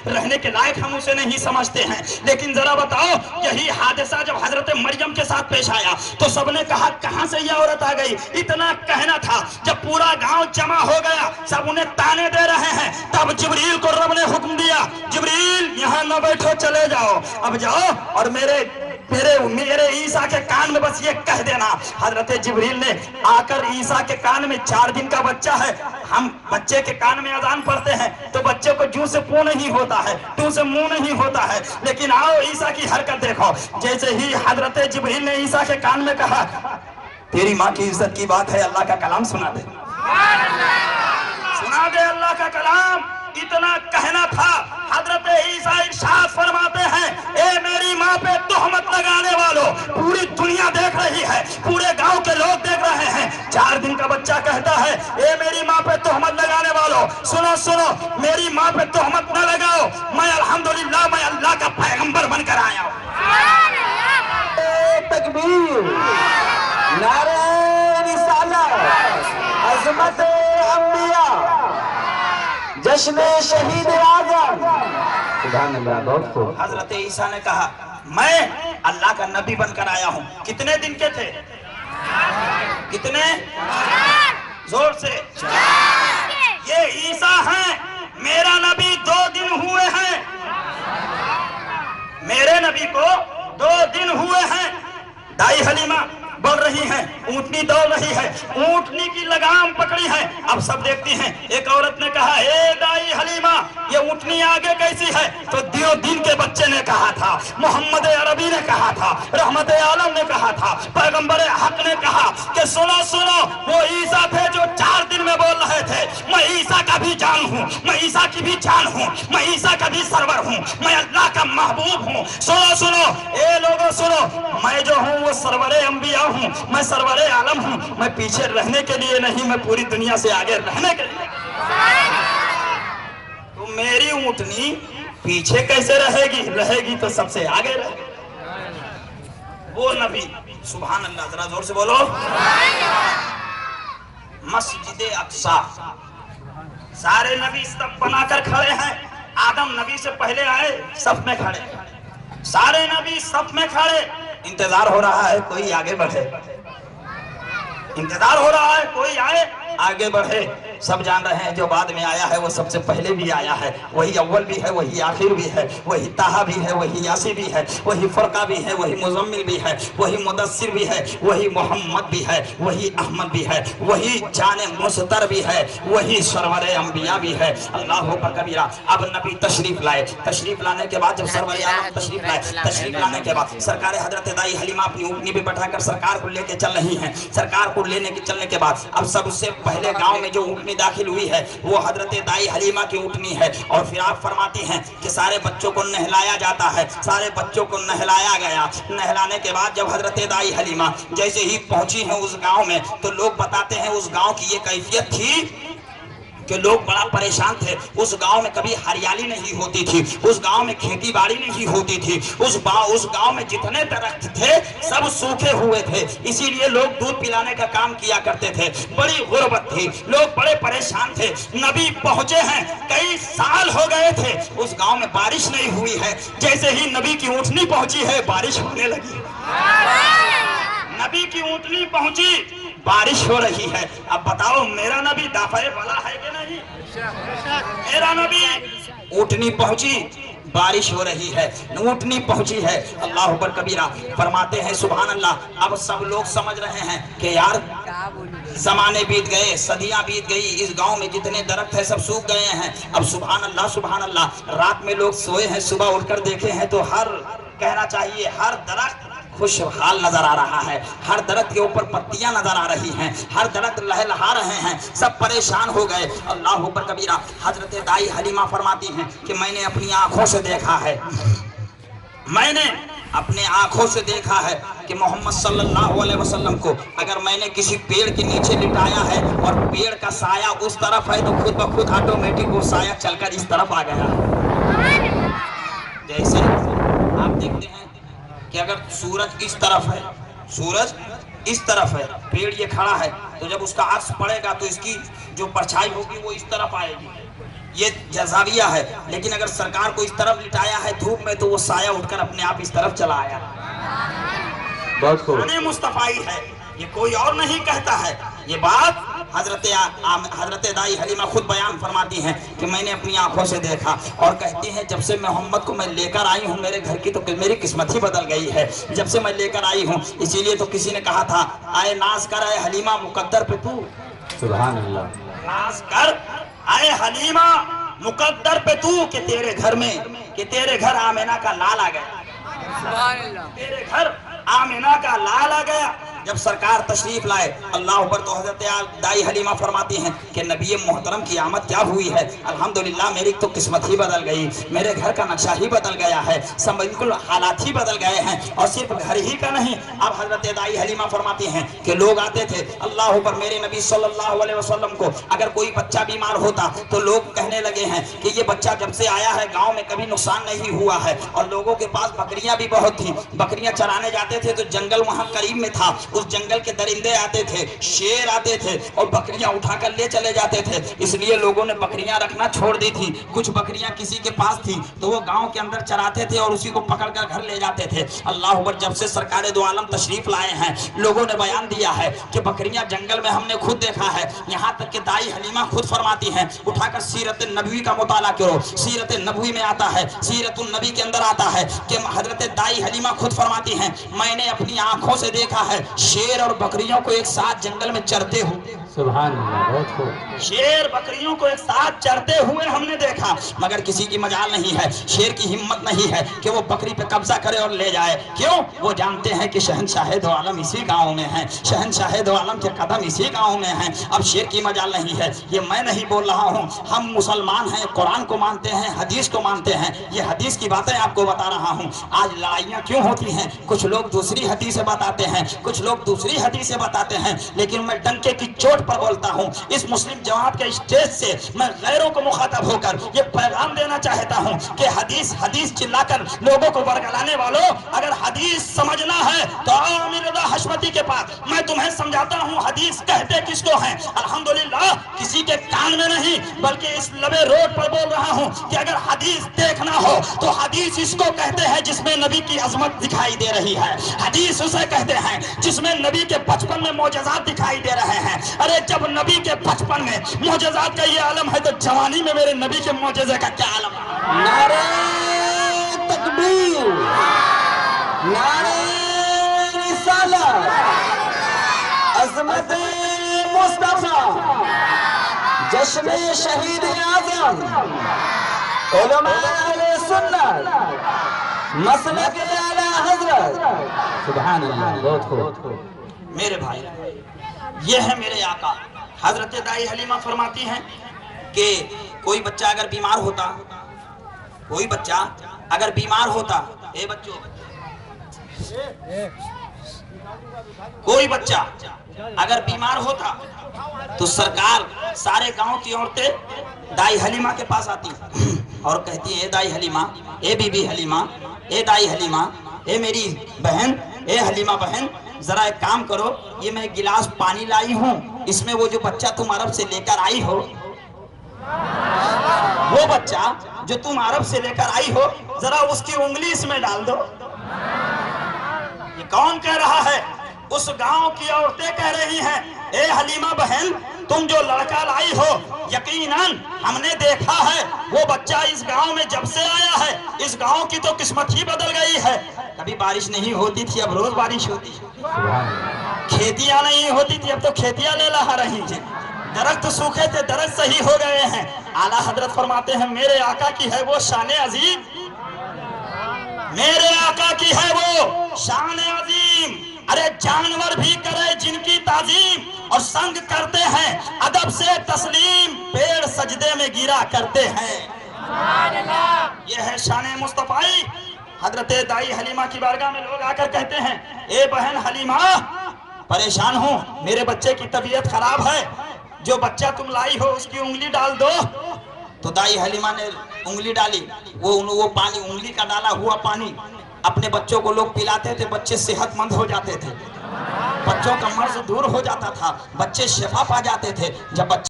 رہنے کے لائق ہم اسے نہیں سمجھتے ہیں. لیکن ذرا بتاؤ, یہی حادثہ جب حضرت مریم کے ساتھ پیش آیا تو سب نے کہا کہاں سے یہ عورت آ گئی. اتنا کہنا تھا, جب پورا گاؤں جمع ہو گیا, سب انہیں تانے دے رہے ہیں, تب جبریل کو رب نے حکم دیا, جبریل یہاں نہ بیٹھو, چلے جاؤ, اب جاؤ اور میرے عیسیٰ کے کان میں بس یہ کہہ دینا. حضرت جبریل نے آ کر عیسیٰ کے کان میں, 4 دن کا بچہ ہے, ہم بچے کے کان میں اذان پڑھتے ہیں تو بچے کو جو سے پو نہیں ہوتا ہے, تو سے منہ نہیں ہوتا ہے, لیکن آؤ عیسیٰ کی حرکت دیکھو. جیسے ہی حضرت جبریل نے عیسیٰ کے کان میں کہا, تیری ماں کی عزت کی بات ہے, اللہ کا کلام سنا دے, سنا دے اللہ کا کلام. اتنا کہنا تھا, حضرت عیسیٰ ارشاد فرماتے ہیں, اے میری ماں پہ تہمت لگانے والوں, پوری دنیا دیکھ رہی ہے, پورے گاؤں کے لوگ دیکھ رہے ہیں. 4 دن کا بچہ کہتا ہے, اے میری ماں پہ تہمت لگانے والوں, سنو سنو, میری ماں پہ تہمت نہ لگاؤ, میں الحمدللہ میں اللہ کا پیغمبر بن کر آیا ہوں. تکبیر, نعرہ رسالت, عظمت انبیاء, جشن شہید اعظم. سبحان اللہ, بہت خوب. حضرت عیسیٰ نے کہا, میں اللہ کا نبی بن کر آیا ہوں. کتنے دن کے تھے؟ کتنے؟ زور سے. یہ عیسیٰ ہیں, میرا نبی 2 دن ہوئے ہیں, میرے نبی کو 2 دن ہوئے ہیں. دائی حلیمہ بڑھ رہی ہیں, اونٹنی دوڑ رہی ہے, اونٹنی کی لگام پکڑی ہے. اب سب دیکھتی ہیں. ایک عورت نے کہا, اے دائی حلیمہ, یہ اونٹنی آگے کیسی ہے؟ تو دین کے بچے نے کہا تھا, محمد عربی نے کہا تھا, رحمت عالم نے کہا تھا, پیغمبر حق نے کہا کہ سنو سنو, وہ عیسیٰ تھے جو 4 دن میں بول رہے تھے, میں عیسیٰ کا بھی جان ہوں, میں عیسیٰ کی بھی جان ہوں, میں عیسیٰ کا بھی سرور ہوں, میں اللہ کا محبوب ہوں. سنو سنو, اے لوگوں سنو, میں جو ہوں وہ سرور انبیاء ہوں, میں سرور عالم ہوں, میں پیچھے رہنے کے لیے نہیں, میں پوری دنیا سے آگے رہنے کے لیے. تو میری اونٹنی پیچھے کیسے رہے گی؟ رہے گی تو سب سے آگے رہے گی. وہ نبی, سبحان اللہ, ذرا زور سے بولو. مسجد اقصی, سارے نبی صف بنا کر کھڑے ہیں. آدم نبی سے پہلے آئے, صف میں کھڑے, سارے نبی صف میں کھڑے. انتظار ہو رہا ہے کوئی آگے بڑھے, انتظار ہو رہا ہے کوئی آئے آگے بڑھے. سب جان رہے ہیں جو بعد میں آیا ہے وہ سب سے پہلے بھی آیا ہے, وہی اول بھی ہے, وہی آخر بھی ہے, وہی طٰہٰ بھی ہے, وہی یاسین بھی ہے, وہی فرقہ بھی ہے, وہی مزمل بھی ہے, وہی مدثر بھی ہے, وہی محمد بھی ہے, وہی احمد بھی ہے, وہی جان مستر بھی ہے, وہی سرور انبیاء بھی ہے. اللہ اکبر کبیرہ. اب نبی تشریف لائے, تشریف لانے کے بعد جب سرور عالم تشریف لائے, تشریف لانے کے بعد سرکار حضرت دائی حلیمہ اپنی اونٹنی پہ بٹھا کر سرکار کو لے کے چل رہی ہیں. سرکار کو چلنے کے بعد اب سب سے پہلے گاؤں میں جو اونٹنی داخل ہوئی ہے وہ حضرت دائی حلیمہ کی اونٹنی ہے. اور پھر آپ فرماتی ہیں کہ سارے بچوں کو نہلایا جاتا ہے. سارے بچوں کو نہلایا گیا. نہلانے کے بعد جب حضرت دائی حلیمہ جیسے ہی پہنچی ہیں اس گاؤں میں تو لوگ بتاتے ہیں اس گاؤں کی یہ کیفیت تھی کہ لوگ بڑا پریشان تھے. اس گاؤں میں کبھی ہریالی نہیں ہوتی تھی, اس گاؤں میں کھیتی باڑی نہیں ہوتی تھی, اس گاؤں میں جتنے درخت تھے سب سوکھے ہوئے تھے. اسی لیے لوگ دودھ پلانے کا کام کیا کرتے تھے. بڑی غربت تھی, لوگ بڑے پریشان تھے. نبی پہنچے ہیں, کئی سال ہو گئے تھے, اس گاؤں میں بارش نہیں ہوئی ہے. جیسے ہی نبی کی اونٹنی پہنچی ہے بارش ہونے لگی. نبی کی اونٹنی پہنچی, بارش ہو رہی ہے. اب بتاؤ میرا نبی دافع والا ہے کہ نہیں؟ میرا نبی, اونٹنی پہنچی, بارش ہو رہی ہے, اونٹنی پہنچی ہے. اللہ اکبر کبیرہ. فرماتے ہیں سبحان اللہ. اب سب لوگ سمجھ رہے ہیں کہ یار زمانے بیت گئے, صدیاں بیت گئی, اس گاؤں میں جتنے درخت ہیں سب سوکھ گئے ہیں. اب سبحان اللہ سبحان اللہ, رات میں لوگ سوئے ہیں, صبح اٹھ کر دیکھے ہیں تو کہنا چاہیے ہر درخت خوشحال نظر آ رہا ہے. ہر درخت کے اوپر پتیاں نظر آ رہی ہیں, ہر درخت لہلہا رہے ہیں. سب پریشان ہو گئے. اللہ اکبر کبیرہ. حضرت دائی حلیمہ فرماتی ہیں کہ میں نے اپنی آنکھوں سے دیکھا ہے, میں نے اپنے آنکھوں سے دیکھا ہے کہ محمد صلی اللہ علیہ وسلم کو اگر میں نے کسی پیڑ کے نیچے لٹایا ہے اور پیڑ کا سایہ اس طرف ہے تو خود بخود آٹومیٹک وہ سایہ چل کر اس طرف آ گیا. جیسے آپ دیکھتے ہیں کہ اگر سورج اس طرف ہے, سورج اس طرف ہے, پیڑ یہ کھڑا ہے, تو جب اس کا عکس پڑے گا تو اس کی جو پرچھائی ہوگی وہ اس طرف آئے گی. یہ جزاویہ ہے، لیکن اگر سرکار کو اس طرف لٹایا ہے دھوپ میں تو وہ سایہ اٹھ کر اپنے آپ اس طرف چلا آیا۔ بہت خوب۔ شان مصطفی ہے، یہ کوئی اور نہیں کہتا ہے۔ یہ بات حضرت دائی حلیمہ خود بیان فرماتی ہیں کہ میں نے اپنی آنکھوں سے دیکھا، اور کہتی ہیں جب سے محمد کو میں لے کر آئی ہوں میرے گھر کی تو میری قسمت ہی بدل گئی ہے جب سے میں لے کر آئی ہوں۔ اسی لیے تو کسی نے کہا تھا آئے ناز کر اے حلیمہ مقدر پہ تو، سبحان اللہ۔ ناز کر اے حلیمہ مقدر پہ تو، کہ تیرے گھر آمینہ کا لال آ گیا، تیرے گھر آمینہ کا لال آ گیا۔ جب سرکار تشریف لائے اللہ اکبر تو حضرت دائی حلیمہ فرماتی ہیں کہ نبی محترم کی آمد کیا ہوئی ہے، الحمدللہ میری تو قسمت ہی بدل گئی، میرے گھر کا نقشہ ہی بدل گیا ہے، سب بالکل حالات ہی بدل گئے ہیں۔ اور صرف گھر ہی کا نہیں، اب حضرت دائی حلیمہ فرماتی ہیں کہ لوگ آتے تھے اللہ اکبر میرے نبی صلی اللہ علیہ وسلم کو اگر کوئی بچہ بیمار ہوتا تو لوگ کہنے لگے ہیں کہ یہ بچہ جب سے آیا ہے گاؤں میں کبھی نقصان نہیں ہوا ہے۔ اور لوگوں کے پاس بکریاں بھی بہت تھیں، بکریاں چرانے جاتے تھے تو جنگل وہاں قریب میں تھا، اس جنگل کے درندے آتے تھے، شیر آتے تھے اور بکریاں اٹھا کر لے چلے جاتے تھے، اس لیے لوگوں نے بکریاں رکھنا چھوڑ دی تھی۔ کچھ بکریاں کسی کے پاس تھی تو وہ گاؤں کے اندر چراتے تھے اور اسی کو پکڑ کر گھر لے جاتے تھے۔ اللہ اکبر جب سے سرکار دو عالم تشریف لائے ہیں لوگوں نے بیان دیا ہے کہ بکریاں جنگل میں ہم نے خود دیکھا ہے، یہاں تک کہ دائی حلیمہ خود فرماتی ہیں اٹھا کر سیرت نبوی کا مطالعہ کرو، سیرت نبوی میں آتا ہے، سیرت النبی کے اندر آتا ہے کہ حضرت دائی حلیمہ خود فرماتی ہیں میں نے اپنی آنکھوں سے دیکھا ہے شیر اور بکریوں کو ایک ساتھ جنگل میں چرتے ہوئے، سبحان اللہ، بہت خوب۔ شیر بکریوں کو ایک ساتھ چرتے ہوئے ہم نے دیکھا، مگر کسی کی مجال نہیں ہے، شیر کی ہمت نہیں ہے کہ وہ بکری پہ قبضہ کرے اور لے جائے، کیوں؟ وہ جانتے ہیں کہ شہنشاہ دو عالم اسی گاؤں میں ہیں، شہنشاہ دو عالم کے قدم اسی گاؤں میں ہیں، اب شیر کی مجال نہیں ہے۔ یہ میں نہیں بول رہا ہوں، ہم مسلمان ہیں، قرآن کو مانتے ہیں، حدیث کو مانتے ہیں، یہ حدیث کی باتیں آپ کو بتا رہا ہوں۔ آج لڑائیاں کیوں ہوتی ہیں؟ کچھ لوگ دوسری حدیثیں بتاتے ہیں، کچھ لوگ دوسری حدیثیں بتاتے ہیں، لیکن میں ڈنکے کی چوٹ پر بولتا ہوں، اس مسلم جماعت کے اسٹیج سے میں غیروں کو مخاطب ہو کر یہ پیغام دینا چاہتا ہوں کہ حدیث چلا کر لوگوں کو برگلانے والوں، اگر حدیث سمجھنا ہے تو آؤ امیر رضا حشمتی کے پاس، میں تمہیں سمجھاتا ہوں حدیث کہتے کس کو ہیں۔ الحمدللہ کسی کے کان میں نہیں بلکہ اس لبے روڈ پر بول رہا ہوں کہ اگر حدیث دیکھنا ہو تو حدیث اس کو کہتے ہیں جس میں نبی کی عظمت دکھائی دے رہی ہے، حدیث اسے کہتے ہیں جس میں نبی کے بچپن میں معجزات دکھائی دے رہے ہیں۔ ارے جب نبی کے بچپن میں معجزات کا یہ عالم ہے تو جوانی میں میرے نبی کے معجزے کا کیا عالم ہے؟ نعرہ تکبیر، نعرہ رسالت، عظمت مصطفیٰ، جشن شہید اعظم، علماء اہل سنت، مسلک اعلی حضرت، سبحان اللہ، بہت خوب۔ میرے بھائی یہ ہے میرے آقا۔ حضرت دائی حلیمہ فرماتی ہیں کہ کوئی بچہ اگر بیمار ہوتا، کوئی بچہ اگر بیمار ہوتا، اے بچوں، کوئی بچہ اگر بیمار ہوتا تو سرکار سارے گاؤں کی عورتیں دائی حلیمہ کے پاس آتی اور کہتی اے دائی حلیمہ، اے بی بی حلیمہ، اے دائی حلیمہ، اے میری بہن، اے حلیمہ بہن، ذرا ایک کام کرو، یہ میں گلاس پانی لائی ہوں، اس میں وہ جو بچہ تم عرب سے لے کر آئی ہو، وہ بچہ جو تم عرب سے لے کر آئی ہو ذرا اس کی انگلی اس میں ڈال دو۔ یہ کون کہہ رہا ہے؟ اس گاؤں کی عورتیں کہہ رہی ہیں اے حلیمہ بہن تم جو لڑکا لائی ہو یقیناً ہم نے دیکھا ہے وہ بچہ اس گاؤں میں جب سے آیا ہے اس گاؤں کی تو قسمت ہی بدل گئی ہے۔ کبھی بارش نہیں ہوتی تھی اب روز بارش ہوتی ہے، کھیتیاں نہیں ہوتی تھی اب تو کھیتیاں لے لہا رہی ہیں، درخت سوکھے تھے درخت صحیح ہو گئے ہیں۔ اعلیٰ حضرت فرماتے ہیں میرے آقا کی ہے وہ شان عظیم، میرے آقا کی ہے وہ شان عظیم، ارے جانور بھی کرے جن کی تعظیم اور سنگ کرتے ہیں ادب سے تسلیم، پیڑ سجدے میں گرا کرتے ہیں۔ یہ ہے شان مصطفی۔ حضرت دائی حلیمہ کی بارگاہ میں لوگ آ کر کہتے ہیں اے بہن حلیمہ پریشان ہوں، میرے بچے کی طبیعت خراب ہے، جو بچہ تم لائی ہو اس کی انگلی ڈال دو۔ تو دائی حلیمہ نے انگلی ڈالی، وہ پانی انگلی کا ڈالا ہوا پانی اپنے بچوں کو لوگ پلاتے تھے، بچے صحت مند ہو جاتے تھے، بچوں کا مرض دور ہو جاتا تھا، بچے شفا پا جاتے تھے۔ جب بچے